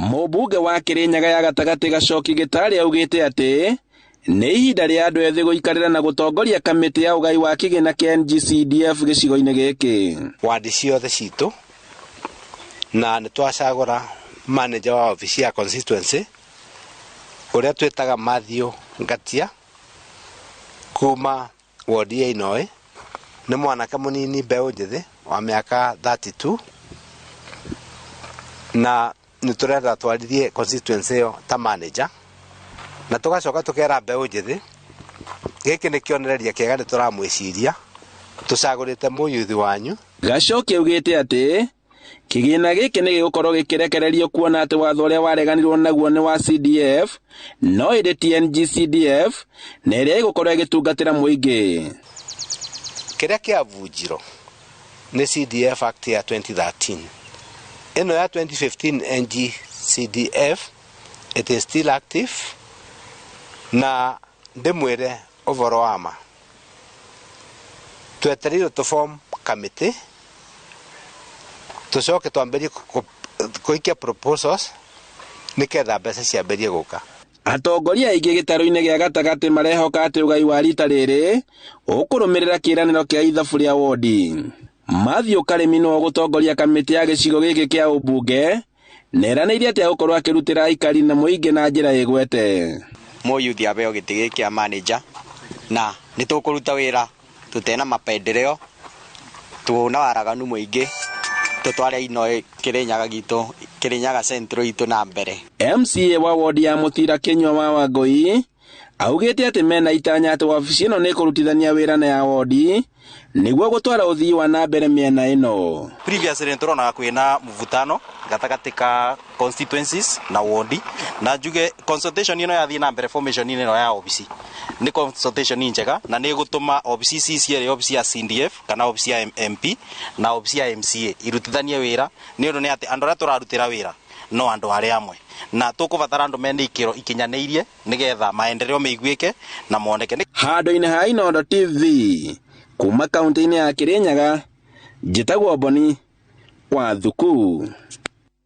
Mũmbunge wa Kirinyaga ya gatagati Gacoki Gĩtarĩ augĩte atĩ nĩ ihinda rĩa andũ ethĩ gũikarĩra na gũtongoria kamĩtĩ ya ũgai wa kĩgĩna kĩa NGCDF gĩcigo-inĩ gĩkĩ. Wadi ciothe citũ na nĩ twacagũra manager wa ofisi ya constituency ũrĩa twĩtaga Matthew Ngatia kuma wodi ya Inoe. Nĩ mwanake mũnini mbeũ njĩthĩ wa mĩaka 32 na nĩ tũrenda twarithie constituency ĩyo ta manager, na tũgacoka tũkera mbeũ njĩthĩ gĩkĩ nĩ kĩonereria kĩega nĩ tũramwĩciria tũcagũrĩte mũyuthi wanyu. Gacoki augĩte atĩ kĩgĩna gĩkĩ nĩ gĩgũkorwo gĩkĩrekererio kuona atĩ watho ũrĩa wareganirwo naguo nĩ wa CDF no ĩrĩ NGCDF na ĩrĩa ĩgũkorwo ĩgĩtungatĩra mũingĩ. Kĩrĩa kĩavunjirwo nĩ CDF Act ya 2013. Ĩno ya 2015 NGCDF it is still active na ndĩmwĩre ũvoro wa ma. Twetereirwo to form committee tũcoke twambĩrie kũikia proposals nĩgetha mbeca ciambĩrie gũka. Atongoria aingĩ gĩtarũ-inĩ gĩa gatagatĩ marehoka atĩ ũgai wa rita rĩrĩ ũkũrũmĩrĩra kĩĩranĩro kĩa ithabu rĩa wodi. Matthew Karĩmi nĩwe gũtongoria kamĩtĩ ya gĩcigo gĩkĩ kĩa ũmbunge na eranĩire atĩ agũkorwo akĩrutĩra aikari na mũingĩ na njĩra ĩgwete. Mũyuthi abeo gĩtĩ gĩkĩ kĩa manager na nĩ tũkũruta wĩra tũtena mapendeleo tuona waraganu mũingĩ tutware Inoe Kirinyaga gitu Kirinyaga Central itu na mbere. MCA wa wodi ya Mũtira Kĩnyua wa Wangũi augĩte atĩ mena itanya atĩ wabici ĩno nĩ kũrutithania wĩra na ya wodi nĩguo gũtwara ũthii wa na mbere mĩena ĩno. Previously nĩtũronaga kwĩna mvutano gatagatĩ ka constituencies na wodi, na njuge consultation ĩno yathiĩ na mbere formation ĩno ya obici nĩ consultation njega na nĩ gũtũma obici ici cierĩ, obici ya CDF kana obici ya MP na obici ya MCA irutithanie wĩra nĩ ũndũ nĩ atĩ andũ arĩa tũrarutĩra wĩra no andũ arĩa amwe na tũkũbatara andũ mena ikĩro ikinyanĩirie nĩgetha maendeleo meiguĩke na moneke. Handũ-inĩ ha Inondo TV kuma kaunti-inĩ ya Kirinyaga, njĩtagwo Boni wa Thuku.